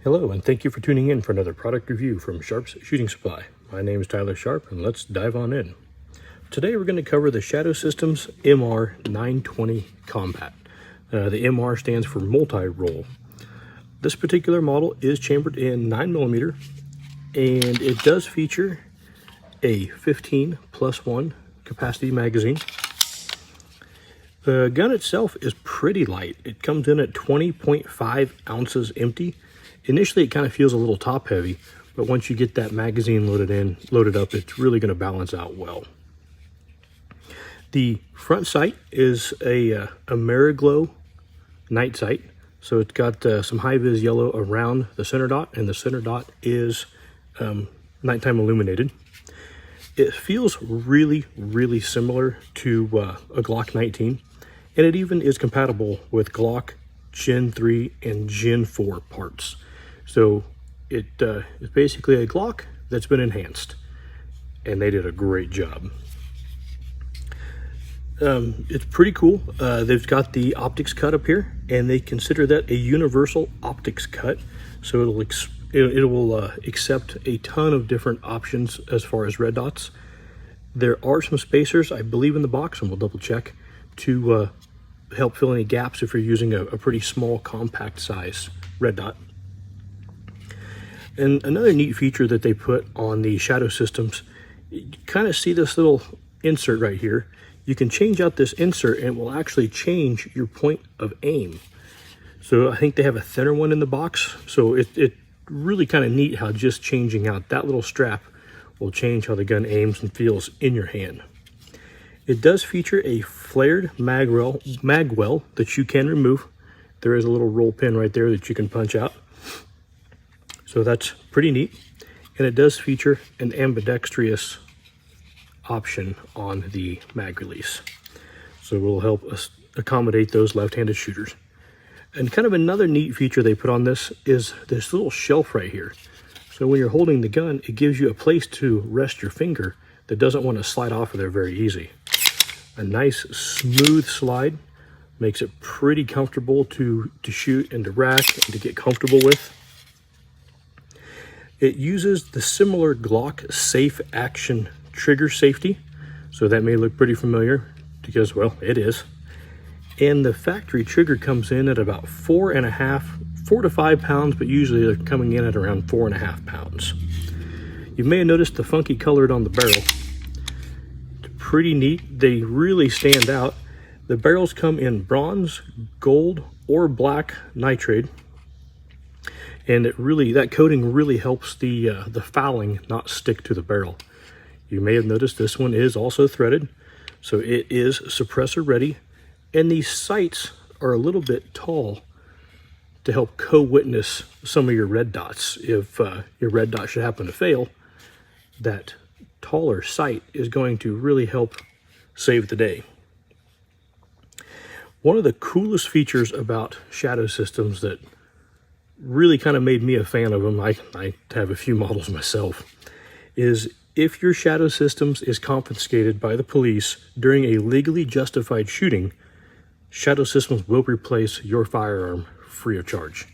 Hello, and thank you for tuning in for another product review from Sharp's Shooting Supply. My name is Tyler Sharp, and let's dive on in. Today we're going to cover the Shadow Systems MR920 Combat. The MR stands for multi-roll. This particular model is chambered in 9mm, and it does feature a 15+1 capacity magazine. The gun itself is pretty light. It comes in at 20.5 ounces empty. Initially, it kind of feels a little top heavy, but once you get that magazine loaded up, it's really going to balance out well. The front sight is a Mariglow night sight. So it's got some high-vis yellow around the center dot, and the center dot is nighttime illuminated. It feels really, really similar to a Glock 19, and it even is compatible with Glock Gen3 and Gen4 parts. So it's basically a Glock that's been enhanced, and they did a great job. It's pretty cool. They've got the optics cut up here, and they consider that a universal optics cut. So it will accept a ton of different options as far as red dots. There are some spacers, I believe, in the box, and we'll double check to help fill any gaps if you're using a pretty small, compact size red dot. And another neat feature that they put on the Shadow Systems, you kind of see this little insert right here. You can change out this insert and it will actually change your point of aim. So I think they have a thinner one in the box. So it really kind of neat how just changing out that little strap will change how the gun aims and feels in your hand. It does feature a flared magwell that you can remove. There is a little roll pin right there that you can punch out. So that's pretty neat. And it does feature an ambidextrous option on the mag release. So it will help us accommodate those left-handed shooters. And kind of another neat feature they put on this is this little shelf right here. So when you're holding the gun, it gives you a place to rest your finger that doesn't want to slide off of there very easy. A nice smooth slide makes it pretty comfortable to shoot and to rack and to get comfortable with. It uses the similar Glock safe action trigger safety, so that may look pretty familiar because, well, it is. And the factory trigger comes in at about 4 to 5 pounds, but usually they're coming in at around 4.5 pounds. You may have noticed the funky colored on the barrel. It's pretty neat. They really stand out. The barrels come in bronze, gold, or black nitride. And that coating really helps the fouling not stick to the barrel. You may have noticed this one is also threaded, so it is suppressor ready. And these sights are a little bit tall to help co-witness some of your red dots. If your red dot should happen to fail, that taller sight is going to really help save the day. One of the coolest features about Shadow Systems that really kind of made me a fan of them, I have a few models myself, is if your Shadow Systems is confiscated by the police during a legally justified shooting, Shadow Systems will replace your firearm free of charge.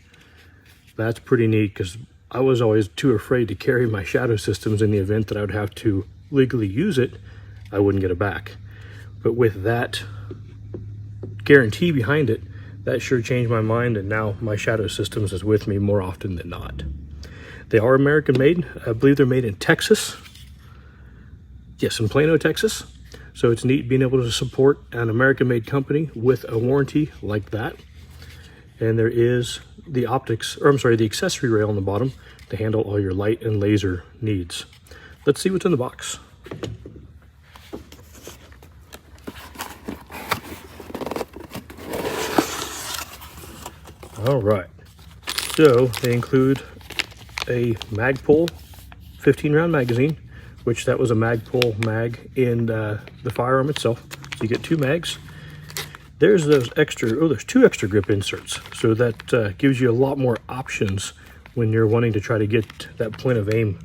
That's pretty neat because I was always too afraid to carry my Shadow Systems in the event that I would have to legally use it. I wouldn't get it back. But with that guarantee behind it, that sure changed my mind, and now my Shadow Systems is with me more often than not. They are American made. I believe they're made in Texas. Yes, in Plano, Texas. So it's neat being able to support an American-made company with a warranty like that. And there is the the accessory rail on the bottom to handle all your light and laser needs. Let's see what's in the box. All right, so they include a Magpul 15-round magazine, which that was a Magpul mag in the firearm itself. So you get 2 mags. There's those there's 2 extra grip inserts. So that gives you a lot more options when you're wanting to try to get that point of aim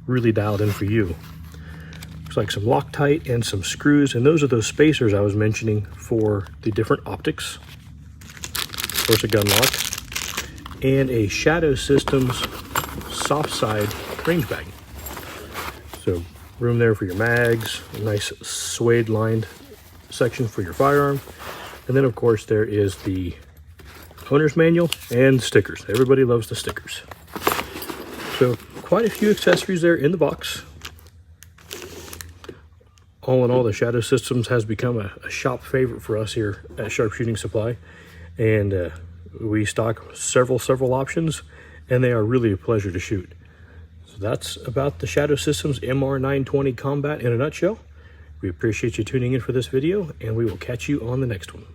really dialed in for you. Looks like some Loctite and some screws, and those are those spacers I was mentioning for the different optics. Of course, a gun lock. and a Shadow Systems soft side range bag. So room there for your mags, a nice suede lined section for your firearm. And then of course there is the owner's manual and stickers. Everybody loves the stickers. So quite a few accessories there in the box. All in all, the Shadow Systems has become a shop favorite for us here at Sharpshooting Supply. And we stock several options, and they are really a pleasure to shoot. So that's about the Shadow Systems MR920 Combat in a nutshell. We appreciate you tuning in for this video, and we will catch you on the next one.